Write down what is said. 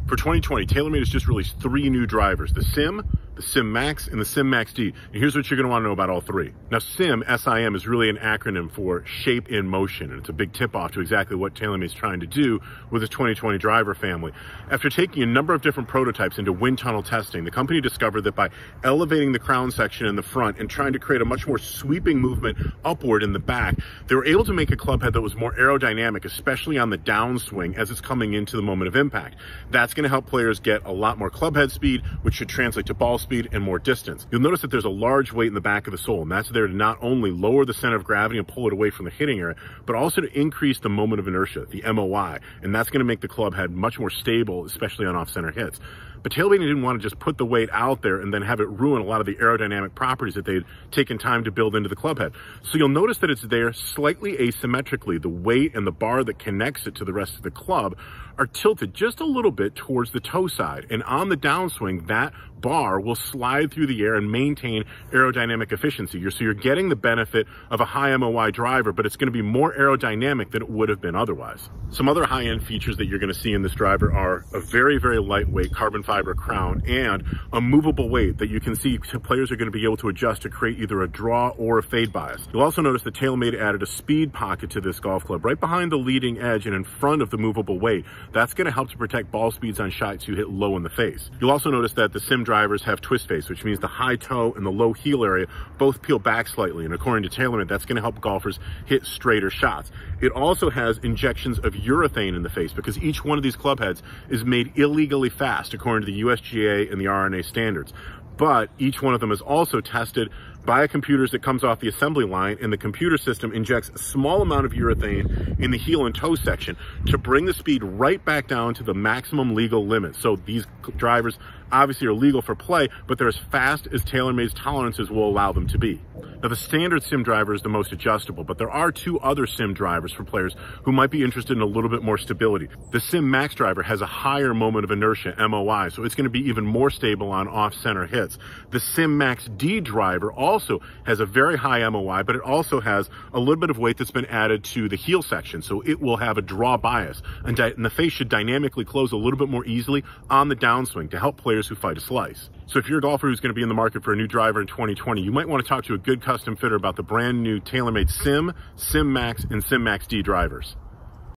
For 2020, TaylorMade has just released 3 new drivers, the SIM, the SIM Max, and the SIM Max D. And here's what you're going to want to know about all 3. Now, SIM, S-I-M, is really an acronym for Shape in Motion, and it's a big tip-off to exactly what TaylorMade is trying to do with its 2020 driver family. After taking a number of different prototypes into wind tunnel testing, the company discovered that by elevating the crown section in the front and trying to create a much more sweeping movement upward in the back, they were able to make a club head that was more aerodynamic, especially on the downswing as it's coming into the moment of impact. That's going to help players get a lot more club head speed, which should translate to ball speed and more distance. You'll notice that there's a large weight in the back of the sole, and that's there to not only lower the center of gravity and pull it away from the hitting area, but also to increase the moment of inertia, the MOI, and that's going to make the club head much more stable, especially on off-center hits. But TaylorMade didn't want to just put the weight out there and then have it ruin a lot of the aerodynamic properties that they'd taken time to build into the club head. So you'll notice that it's there slightly asymmetrically. The weight and the bar that connects it to the rest of the club are tilted just a little bit towards the toe side. And on the downswing, that bar will slide through the air and maintain aerodynamic efficiency. So you're getting the benefit of a high MOI driver, but it's going to be more aerodynamic than it would have been otherwise. Some other high-end features that you're going to see in this driver are a very, very lightweight carbon fiber crown and a movable weight that you can see players are going to be able to adjust to create either a draw or a fade bias. You'll also notice that TaylorMade added a speed pocket to this golf club right behind the leading edge and in front of the movable weight. That's going to help to protect ball speeds on shots you hit low in the face. You'll also notice that the SIM drivers have twist face, which means the high toe and the low heel area both peel back slightly, and according to TaylorMade, that's going to help golfers hit straighter shots. It also has injections of urethane in the face because each one of these club heads is made illegally fast according to the USGA and the RNA standards. But each one of them is also tested by computers that comes off the assembly line, and the computer system injects a small amount of urethane in the heel and toe section to bring the speed right back down to the maximum legal limit. So these drivers obviously are legal for play, but they're as fast as TaylorMade's tolerances will allow them to be. Now, the standard SIM driver is the most adjustable, but there are 2 other SIM drivers for players who might be interested in a little bit more stability. The SIM Max driver has a higher moment of inertia, MOI, so it's going to be even more stable on off-center hits. The SIM Max D driver also has a very high MOI, but it also has a little bit of weight that's been added to the heel section, so it will have a draw bias, and the face should dynamically close a little bit more easily on the downswing to help players who fight a slice. So if you're a golfer who's going to be in the market for a new driver in 2020, you might want to talk to a good custom fitter about the brand new TaylorMade SIM, SIM Max, and SIM Max D drivers.